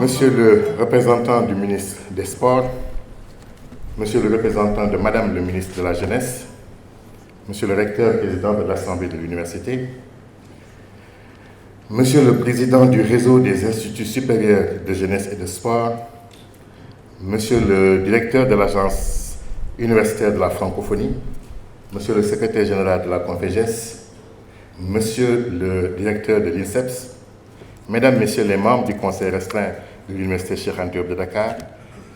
Monsieur le représentant du ministre des Sports, Monsieur le représentant de Madame le ministre de la Jeunesse, Monsieur le recteur président de l'Assemblée de l'Université, Monsieur le président du réseau des instituts supérieurs de jeunesse et de sport, Monsieur le directeur de l'Agence universitaire de la francophonie, Monsieur le secrétaire général de la Conféges, Monsieur le directeur de l'INSEPS, Mesdames, Messieurs les membres du Conseil restreint de l'Université Cheikh Anta Diop de Dakar,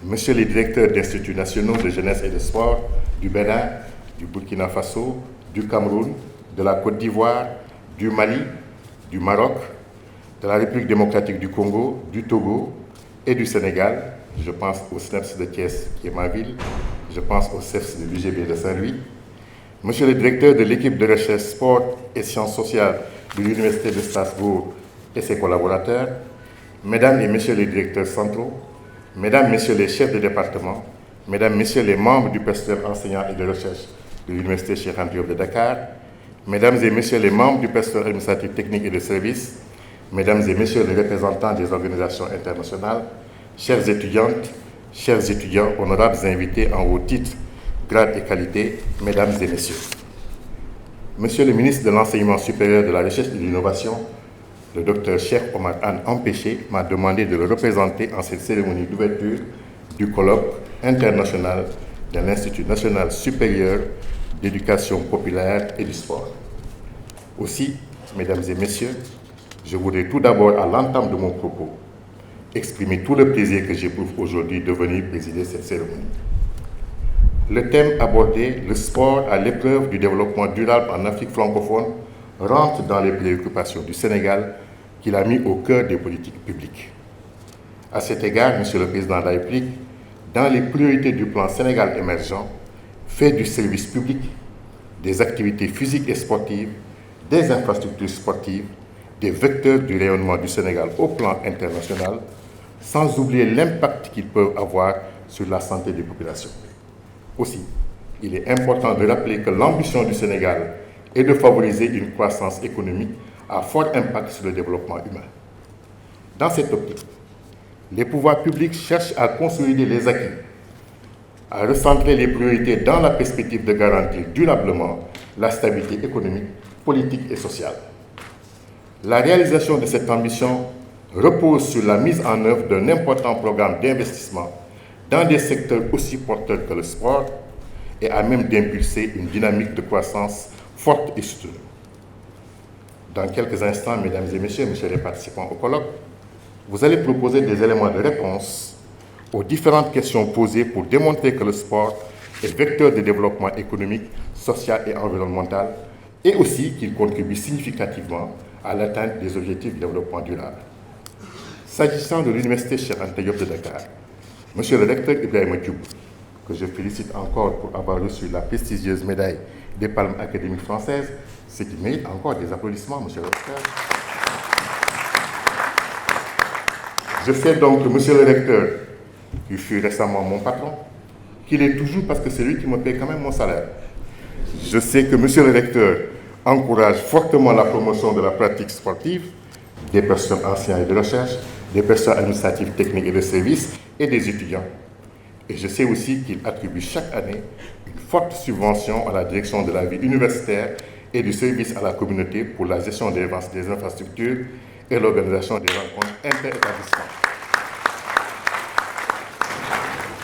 Messieurs les directeurs d'instituts nationaux de jeunesse et de sport du Bénin, du Burkina Faso, du Cameroun, de la Côte d'Ivoire, du Mali, du Maroc, de la République démocratique du Congo, du Togo et du Sénégal. Je pense au SNEPS de Thiès, qui est ma ville. Je pense au CEPS de l'UGB de Saint-Louis. Monsieur le directeur de l'équipe de recherche sport et sciences sociales de l'Université de Strasbourg et ses collaborateurs, Mesdames et Messieurs les directeurs centraux, Mesdames, Messieurs les chefs de département, Mesdames, Messieurs les membres du personnel enseignant et de recherche de l'Université Cheikh Anta Diop de Dakar, Mesdames et Messieurs les membres du personnel administratif technique et de service, Mesdames et Messieurs les représentants des organisations internationales, chères étudiantes, chers étudiants, honorables invités en haut titre, grade et qualité, Mesdames et Messieurs. Monsieur le ministre de l'Enseignement supérieur, de la Recherche et de l'Innovation, le Dr Cheikh Omar Anne Empêché m'a demandé de le représenter en cette cérémonie d'ouverture du colloque international de l'Institut national supérieur d'éducation populaire et du sport. Aussi, Mesdames et Messieurs, je voudrais tout d'abord, à l'entame de mon propos, exprimer tout le plaisir que j'éprouve aujourd'hui de venir présider cette cérémonie. Le thème abordé, le sport à l'épreuve du développement durable en Afrique francophone, rentre dans les préoccupations du Sénégal qu'il a mis au cœur des politiques publiques. À cet égard, Monsieur le Président de la République, dans les priorités du plan Sénégal émergent, fait du service public, des activités physiques et sportives, des infrastructures sportives, des vecteurs du rayonnement du Sénégal au plan international, sans oublier l'impact qu'ils peuvent avoir sur la santé des populations. Aussi, il est important de rappeler que l'ambition du Sénégal est de favoriser une croissance économique à fort impact sur le développement humain. Dans cette optique, les pouvoirs publics cherchent à consolider les acquis, à recentrer les priorités dans la perspective de garantir durablement la stabilité économique, politique et sociale. La réalisation de cette ambition repose sur la mise en œuvre d'un important programme d'investissement dans des secteurs aussi porteurs que le sport et à même d'impulser une dynamique de croissance forte et soutenue. Dans quelques instants, Mesdames et Messieurs les participants au colloque, vous allez proposer des éléments de réponse aux différentes questions posées pour démontrer que le sport est vecteur de développement économique, social et environnemental et aussi qu'il contribue significativement à l'atteinte des objectifs de développement durable. S'agissant de l'Université Cheikh Anta Diop de Dakar, Monsieur le recteur Ibrahima Diop, que je félicite encore pour avoir reçu la prestigieuse médaille des Palmes académiques françaises, ce qui mérite encore des applaudissements, Monsieur le recteur. Je sais donc que Monsieur le recteur, qui fut récemment mon patron, qu'il est toujours parce que c'est lui qui me paie quand même mon salaire. Je sais que Monsieur le recteur encourage fortement la promotion de la pratique sportive des personnes enseignantes et de recherche, des personnes administratives, techniques et de services et des étudiants. Et je sais aussi qu'il attribue chaque année une forte subvention à la direction de la vie universitaire et du service à la communauté pour la gestion des infrastructures et l'organisation des rencontres inter-établissements.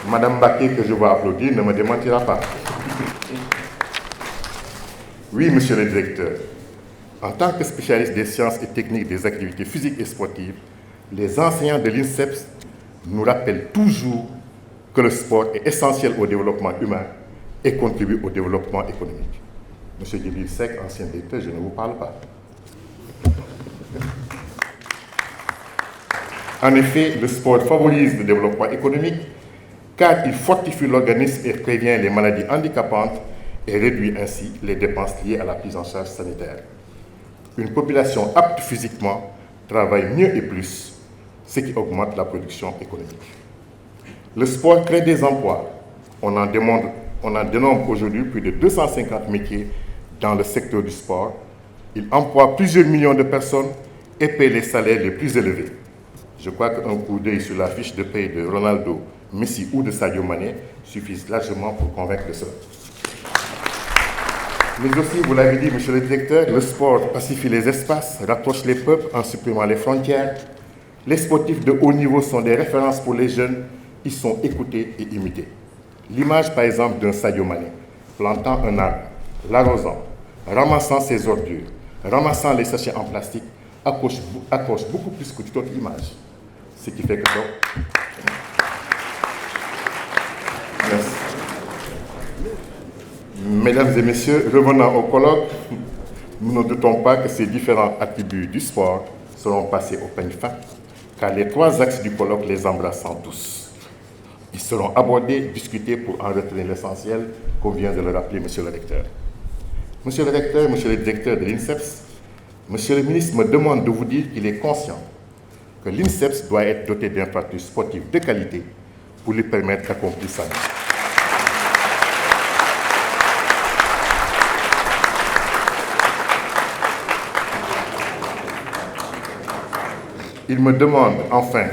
Madame Baké, que je vais applaudir, ne me démentira pas. Oui, Monsieur le directeur, en tant que spécialiste des sciences et techniques des activités physiques et sportives, les enseignants de l'INSEPS nous rappellent toujours que le sport est essentiel au développement humain et contribue au développement économique. Monsieur Djibril Seck, ancien directeur, je ne vous parle pas. En effet, le sport favorise le développement économique car il fortifie l'organisme et prévient les maladies handicapantes et réduit ainsi les dépenses liées à la prise en charge sanitaire. Une population apte physiquement travaille mieux et plus, ce qui augmente la production économique. Le sport crée des emplois. On en dénombre aujourd'hui plus de 250 métiers dans le secteur du sport. Il emploie plusieurs millions de personnes et paie les salaires les plus élevés. Je crois qu'un coup d'œil sur la fiche de paie de Ronaldo, Messi ou de Sadio Mané suffisent largement pour convaincre de cela. Mais aussi, vous l'avez dit, monsieur le directeur, le sport pacifie les espaces, rapproche les peuples en supprimant les frontières. Les sportifs de haut niveau sont des références pour les jeunes. Ils sont écoutés et imités. L'image, par exemple, d'un Sadio Mané plantant un arbre, l'arrosant, ramassant ses ordures, ramassant les sachets en plastique, accroche beaucoup plus que toute autre image. Ce qui fait que donc... Merci. Mesdames et messieurs, revenant au colloque, nous ne doutons pas que ces différents attributs du sport seront passés au peigne fin, car les 3 axes du colloque les embrassant tous. Ils seront abordés, discutés pour en retenir l'essentiel, comme vient de le rappeler monsieur le recteur. Monsieur le recteur, monsieur le directeur de l'INSEPS, monsieur le ministre me demande de vous dire qu'il est conscient que l'INSEPS doit être doté d'infrastructures sportives de qualité pour lui permettre d'accomplir sa mission. Il me demande enfin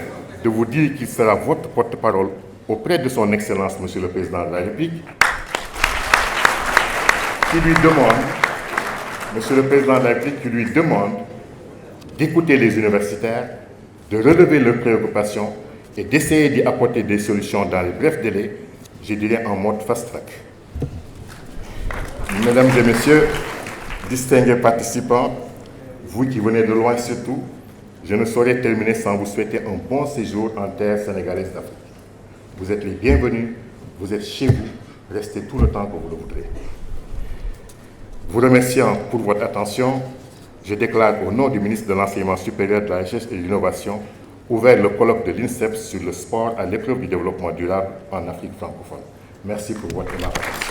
de vous dire qu'il sera votre porte-parole auprès de son Excellence, Monsieur le Président de la République, qui lui demande, Monsieur le Président de la République, qui lui demande d'écouter les universitaires, de relever leurs préoccupations et d'essayer d'y apporter des solutions dans les brefs délais, je dirais en mode fast-track. Mesdames et messieurs, distingués participants, vous qui venez de loin surtout, je ne saurais terminer sans vous souhaiter un bon séjour en terre sénégalaise d'Afrique. Vous êtes les bienvenus, vous êtes chez vous, restez tout le temps que vous le voudrez. Vous remerciant pour votre attention, je déclare au nom du ministre de l'Enseignement supérieur, de la Recherche et de l'Innovation ouvert le colloque de l'INSEPS sur le sport à l'épreuve du développement durable en Afrique francophone. Merci pour votre attention.